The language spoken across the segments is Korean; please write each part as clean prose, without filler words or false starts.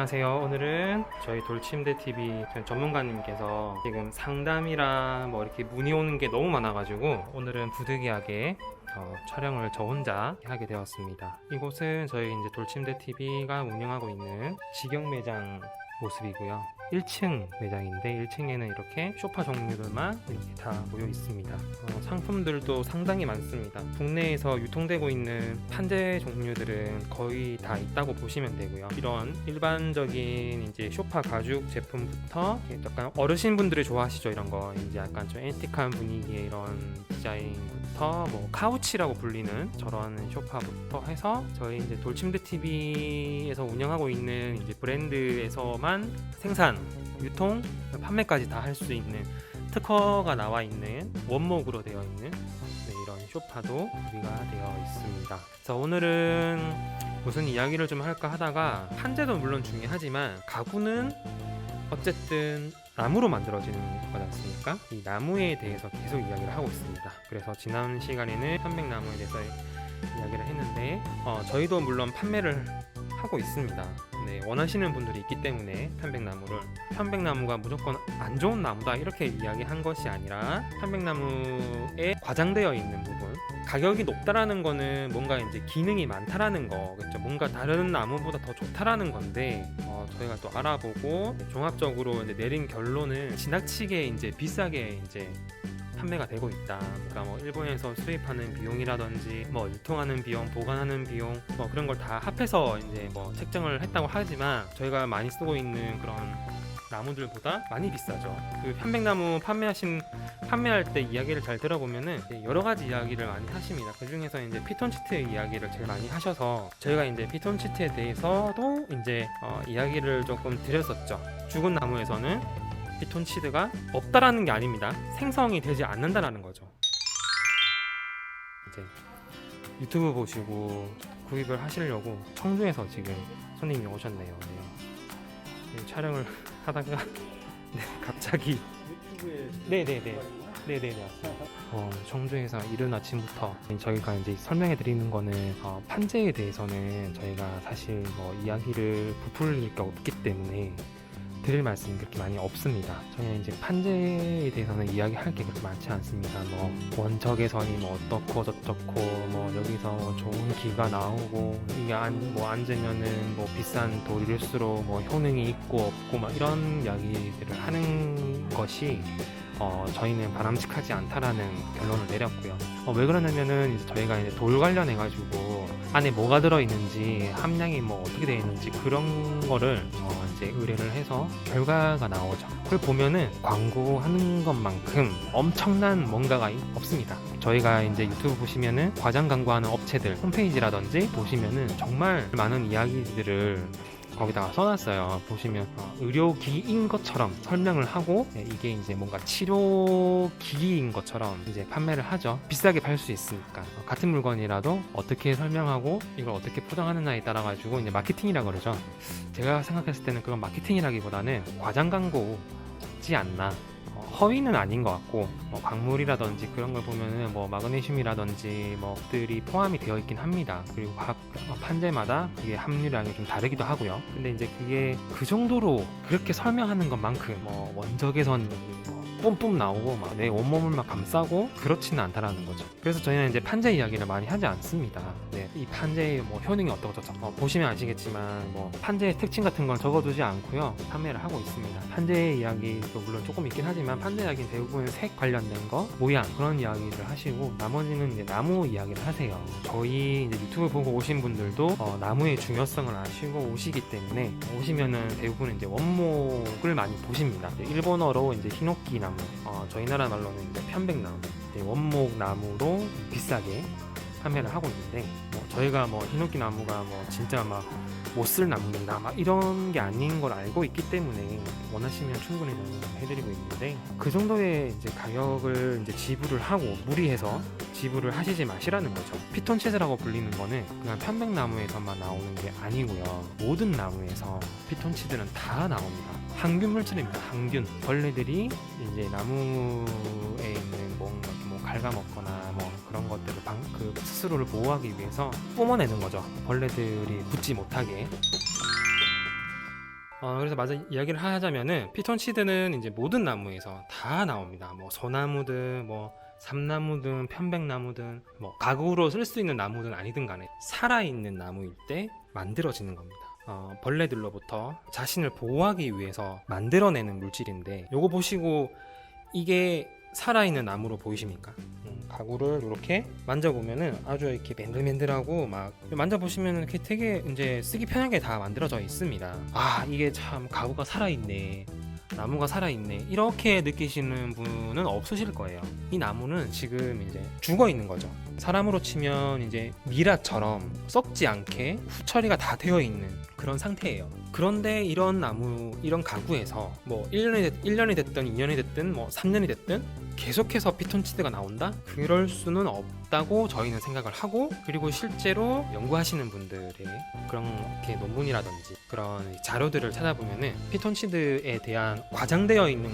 안녕하세요. 오늘은 저희 돌침대TV 전문가님께서 지금 상담이랑 뭐 이렇게 문의 오는 게 너무 많아가지고 오늘은 부득이하게 촬영을 저 혼자 하게 되었습니다. 이곳은 저희 이제 돌침대TV가 운영하고 있는 직영 매장 모습이고요. 1층 매장인데 1층에는 이렇게 소파 종류들만 이렇게 다 모여 있습니다. 상품들도 상당히 많습니다. 국내에서 유통되고 있는 판재 종류들은 거의 다 있다고 보시면 되고요. 이런 일반적인 이제 소파 가죽 제품부터 약간 어르신분들이 좋아하시죠. 이런 거 이제 약간 좀 앤틱한 분위기의 이런 디자인부터 뭐 카우치라고 불리는 저런 소파부터 해서 저희 이제 돌침대TV에서 운영하고 있는 이제 브랜드에서만 생산, 유통, 판매까지 다 할 수 있는 특허가 나와 있는 원목으로 되어 있는 이런 소파도 구비가 되어 있습니다. 자, 오늘은 무슨 이야기를 좀 할까 하다가 판재도 물론 중요하지만 가구는 어쨌든 나무로 만들어지는 거지 않습니까? 이 나무에 대해서 계속 이야기를 하고 있습니다. 그래서 지난 시간에는 편백나무에 대해서 이야기를 했는데 저희도 물론 판매를 하고 있습니다. 네, 원하시는 분들이 있기 때문에 편백나무가 무조건 안 좋은 나무다 이렇게 이야기한 것이 아니라 편백나무에 과장되어 있는 부분, 가격이 높다라는 거는 뭔가 이제 기능이 많다라는 거겠죠. 뭔가 다른 나무보다 더 좋다라는 건데 저희가 또 알아보고 종합적으로 이제 내린 결론은 지나치게 이제 비싸게 이제 판매가 되고 있다. 그러니까 뭐 일본에서 수입하는 비용이라든지 뭐 유통하는 비용, 보관하는 비용 뭐 그런 걸 다 합해서 이제 뭐 책정을 했다고 하지만 저희가 많이 쓰고 있는 그런 나무들보다 많이 비싸죠. 그 편백나무 판매할 때 이야기를 잘 들어보면은 여러 가지 이야기를 많이 하십니다. 그 중에서 이제 피톤치트 이야기를 제일 많이 하셔서 저희가 이제 피톤치트에 대해서도 이제 이야기를 조금 드렸었죠. 죽은 나무에서는 피톤치드가 없다라는 게 아닙니다. 생성이 되지 않는다라는 거죠. 이제 유튜브 보시고 구입을 하시려고 청주에서 지금 손님이 오셨네요. 네. 촬영을 하다가 네, 갑자기 네네네 청주에서 이른 아침부터 저희가 이제 설명해 드리는 거는 판재에 대해서는 저희가 사실 뭐 이야기를 부풀릴 게 없기 때문에 드릴 말씀이 그렇게 많이 없습니다. 저희는 이제 판재에 대해서는 이야기할 게 그렇게 많지 않습니다. 뭐 원적외선이 뭐 어떻고 저떻고 뭐 여기서 뭐 좋은 기가 나오고 이게 앉으면은 뭐 비싼 돌일수록 뭐 효능이 있고 없고 막 이런 이야기들을 하는 것이 저희는 바람직하지 않다라는 결론을 내렸고요. 왜 그러냐면은 이제 저희가 이제 돌 관련해가지고 안에 뭐가 들어있는지 함량이 뭐 어떻게 되어 있는지 그런 거를 이제 의뢰를 해서 결과가 나오죠. 그걸 보면은 광고하는 것만큼 엄청난 뭔가가 없습니다. 저희가 이제 유튜브 보시면은 과장 광고하는 업체들 홈페이지라든지 보시면은 정말 많은 이야기들을 거기다가 써놨어요. 보시면 의료기기인 것처럼 설명을 하고 이게 이제 뭔가 치료기기인 것처럼 이제 판매를 하죠. 비싸게 팔 수 있으니까 같은 물건이라도 어떻게 설명하고 이걸 어떻게 포장하느냐에 따라 가지고 이제 마케팅이라고 그러죠. 제가 생각했을 때는 그건 마케팅이라기보다는 과장 광고지 않나. 허위는 아닌 것 같고 광물이라든지 그런 걸 보면은 뭐 마그네슘이라든지 뭐들이 포함이 되어 있긴 합니다. 그리고 각 판재마다 그게 함유량이 좀 다르기도 하고요. 근데 이제 그게 그 정도로 그렇게 설명하는 것만큼 뭐 원적외선이 뿜뿜 나오고 막 내 온몸을 막 감싸고 그렇지는 않다라는 거죠. 그래서 저희는 이제 판재 이야기를 많이 하지 않습니다. 네, 이 판재의 뭐 효능이 어떻고 저쩌고 보시면 아시겠지만 뭐 판재의 특징 같은 건 적어두지 않고요 판매를 하고 있습니다. 판재 이야기도 물론 조금 있긴 하지만 판재 이야기는 대부분 색 관련된 거, 모양 그런 이야기를 하시고 나머지는 이제 나무 이야기를 하세요. 저희 이제 유튜브 보고 오신 분들도 나무의 중요성을 아시고 오시기 때문에 오시면은 대부분 이제 원목을 많이 보십니다. 일본어로 이제 히노키 나무, 저희 나라 말로는 이제 편백나무, 원목 나무로 비싸게 판매를 하고 있는데 저희가 뭐 히노키 나무가 뭐 진짜 막 못 쓸 나무다 막 이런 게 아닌 걸 알고 있기 때문에 원하시면 충분히 해드리고 있는데 그 정도의 이제 가격을 이제 지불을 하고 무리해서 지불을 하시지 마시라는 거죠. 피톤치드라고 불리는 거는 그냥 편백나무에서만 나오는 게 아니고요. 모든 나무에서 피톤치드는 다 나옵니다. 항균 물질입니다. 항균. 벌레들이 이제 나무에 있는 뭔가 뭐 갉아먹거나 뭐 그런 것들을 스스로를 보호하기 위해서 뿜어내는 거죠. 벌레들이 붙지 못하게. 그래서 맞아 이야기를 하자면은 피톤치드는 이제 모든 나무에서 다 나옵니다. 뭐 소나무든 뭐 삼나무든 편백나무든 뭐 가구로 쓸 수 있는 나무든 아니든 간에 살아있는 나무일 때 만들어지는 겁니다. 벌레들로부터 자신을 보호하기 위해서 만들어내는 물질인데, 요거 보시고 이게 살아있는 나무로 보이십니까? 가구를 이렇게 만져보면은 아주 이렇게 맨들맨들하고 막 만져보시면은 이렇게 되게 이제 쓰기 편하게 다 만들어져 있습니다. 이게 참 가구가 살아있네, 나무가 살아있네, 이렇게 느끼시는 분은 없으실 거예요. 이 나무는 지금 이제 죽어 있는 거죠. 사람으로 치면 이제 미라처럼 썩지 않게 후처리가 다 되어 있는 그런 상태예요. 그런데 이런 나무, 이런 가구에서 뭐 1년이 됐든 2년이 됐든 뭐 3년이 됐든 계속해서 피톤치드가 나온다? 그럴 수는 없다고 저희는 생각을 하고, 그리고 실제로 연구하시는 분들의 그런 이렇게 논문이라든지 그런 자료들을 찾아보면은 피톤치드에 대한 과장되어 있는,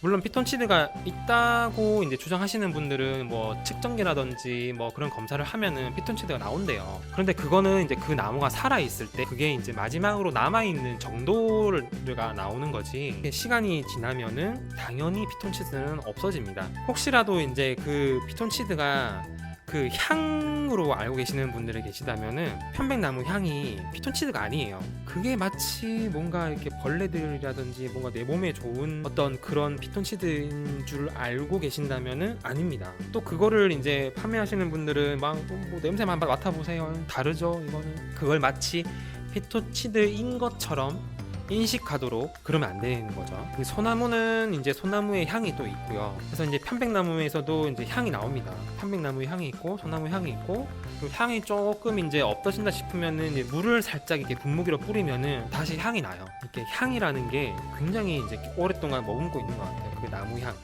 물론 피톤치드가 있다고 이제 주장하시는 분들은 뭐 측정기라든지 뭐 그런 검사를 하면은 피톤치드가 나온대요. 그런데 그거는 이제 그 나무가 살아 있을 때 그게 이제 마지막으로 남아 있는 정도가 나오는 거지, 시간이 지나면은 당연히 피톤치드는 없어집니다. 혹시라도 이제 그 피톤치드가 그 향으로 알고 계시는 분들이 계시다면은 편백나무 향이 피톤치드가 아니에요. 그게 마치 뭔가 이렇게 벌레들이라든지 뭔가 내 몸에 좋은 어떤 그런 피톤치드인 줄 알고 계신다면은 아닙니다. 또 그거를 이제 판매하시는 분들은 막 뭐 냄새만 맡아보세요, 다르죠 이거는. 그걸 마치 피톤치드인 것처럼 인식하도록 그러면 안 되는 거죠. 그 소나무는 이제 소나무의 향이 또 있고요. 그래서 이제 편백나무에서도 이제 향이 나옵니다. 편백나무의 향이 있고 소나무 향이 있고, 그리고 향이 조금 이제 없어진다 싶으면은 이제 물을 살짝 이렇게 분무기로 뿌리면은 다시 향이 나요. 이렇게 향이라는 게 굉장히 이제 오랫동안 머금고 있는 것 같아요. 그게 나무 향.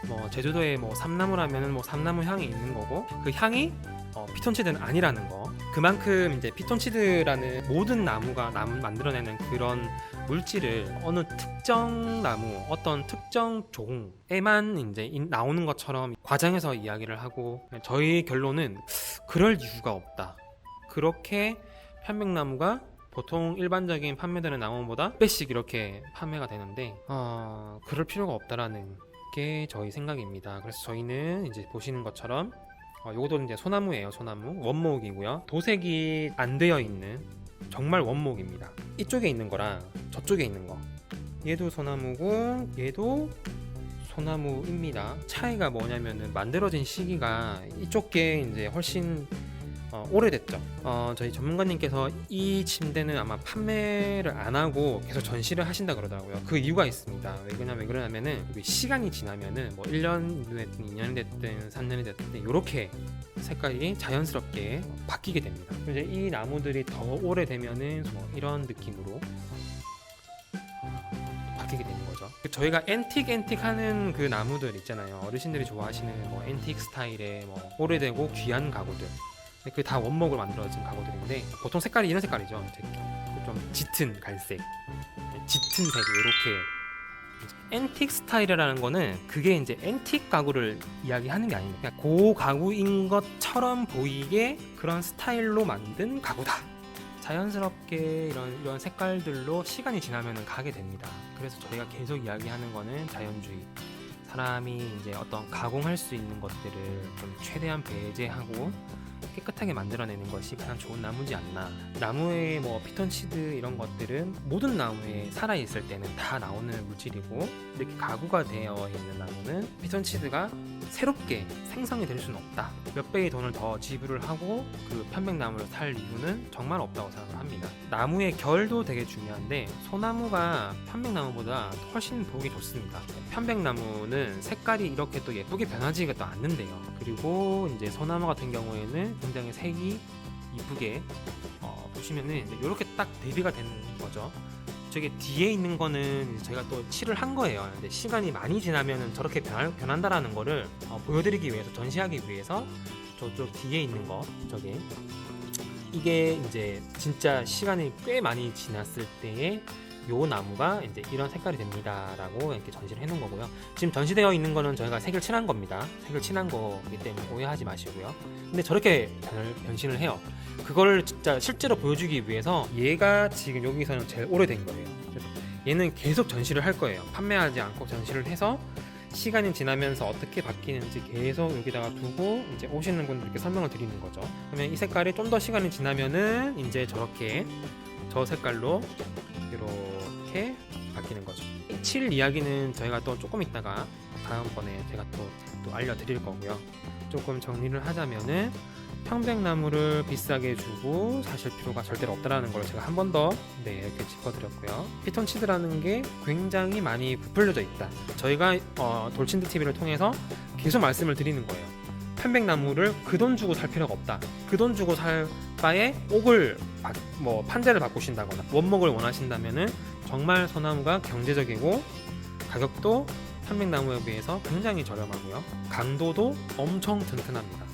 뭐 제주도에 뭐 삼나무라면은 뭐 삼나무 향이 있는 거고, 그 향이 피톤치드는 아니라는 거. 그만큼 이제 피톤치드라는 모든 나무가 만들어내는 그런 물질을 어느 특정 나무, 어떤 특정 종에만 이제 나오는 것처럼 과장해서 이야기를 하고, 저희 결론은 그럴 이유가 없다. 그렇게 편백나무가 보통 일반적인 판매되는 나무보다 몇 배씩 이렇게 판매가 되는데 그럴 필요가 없다라는 게 저희 생각입니다. 그래서 저희는 이제 보시는 것처럼 요것도 이제 소나무예요. 소나무 원목이고요. 도색이 안 되어 있는 정말 원목입니다. 이쪽에 있는 거랑 저쪽에 있는 거, 얘도 소나무고 얘도 소나무입니다. 차이가 뭐냐면은 만들어진 시기가 이쪽 게 이제 훨씬 오래됐죠. 저희 전문가님께서 이 침대는 아마 판매를 안 하고 계속 전시를 하신다 그러더라고요. 그 이유가 있습니다. 왜 그러냐면은 시간이 지나면은 뭐 1년 됐든 2년이 됐든 3년이 됐든 이렇게 색깔이 자연스럽게 바뀌게 됩니다. 이제 이 나무들이 더 오래되면은 뭐 이런 느낌으로 바뀌게 되는 거죠. 저희가 앤틱 하는 그 나무들 있잖아요. 어르신들이 좋아하시는 뭐 앤틱 스타일의 뭐 오래되고 귀한 가구들, 그게 다 원목을 만들어진 가구들인데 보통 색깔이 이런 색깔이죠. 좀 짙은 갈색, 짙은 색, 이렇게. 앤틱 스타일이라는 거는 그게 이제 앤틱 가구를 이야기하는 게 아닙니다. 그냥 고 가구인 것처럼 보이게 그런 스타일로 만든 가구다. 자연스럽게 이런 색깔들로 시간이 지나면 가게 됩니다. 그래서 저희가 계속 이야기하는 거는 자연주의. 사람이 이제 어떤 가공할 수 있는 것들을 좀 최대한 배제하고 깨끗하게 만들어내는 것이 가장 좋은 나무지 않나. 나무의 뭐 피톤치드 이런 것들은 모든 나무에 살아있을 때는 다 나오는 물질이고, 이렇게 가구가 되어 있는 나무는 피톤치드가 새롭게 생성이 될 수는 없다. 몇 배의 돈을 더 지불을 하고 그 편백나무를 살 이유는 정말 없다고 생각을 합니다. 나무의 결도 되게 중요한데 소나무가 편백나무보다 훨씬 보기 좋습니다. 편백나무는 색깔이 이렇게 또 예쁘게 변하지가 또 않는데요. 그리고 이제 소나무 같은 경우에는 굉장히 색이 이쁘게 보시면은 이렇게 딱 대비가 되는 거죠. 저게 뒤에 있는 거는 저희가 또 칠을 한 거예요. 근데 시간이 많이 지나면은 저렇게 변한다라는 거를 보여드리기 위해서, 전시하기 위해서 저쪽 뒤에 있는 거, 저게 이게 이제 진짜 시간이 꽤 많이 지났을 때에 요 나무가 이제 이런 색깔이 됩니다라고 이렇게 전시를 해놓은 거고요. 지금 전시되어 있는 거는 저희가 색을 칠한 겁니다. 색을 칠한 거기 때문에 오해하지 마시고요. 근데 저렇게 변신을 해요. 그걸 진짜 실제로 보여주기 위해서 얘가 지금 여기서는 제일 오래된 거예요. 얘는 계속 전시를 할 거예요. 판매하지 않고 전시를 해서 시간이 지나면서 어떻게 바뀌는지 계속 여기다가 두고 이제 오시는 분들께 설명을 드리는 거죠. 그러면 이 색깔이 좀 더 시간이 지나면은 이제 저렇게 저 색깔로 이렇게 바뀌는 거죠. 칠 이야기는 저희가 또 조금 있다가 다음번에 제가 또 알려드릴 거고요. 조금 정리를 하자면은 평백나무를 비싸게 주고 사실 필요가 절대로 없다라는 걸 제가 한 번 더 이렇게 짚어드렸고요. 피톤치드라는 게 굉장히 많이 부풀려져 있다. 저희가 돌친드 TV를 통해서 계속 말씀을 드리는 거예요. 편백나무를 그 돈 주고 살 필요가 없다. 그 돈 주고 살 바에 옥을 판재를 바꾸신다거나 원목을 원하신다면은 정말 소나무가 경제적이고 가격도 편백나무에 비해서 굉장히 저렴하고요. 강도도 엄청 튼튼합니다.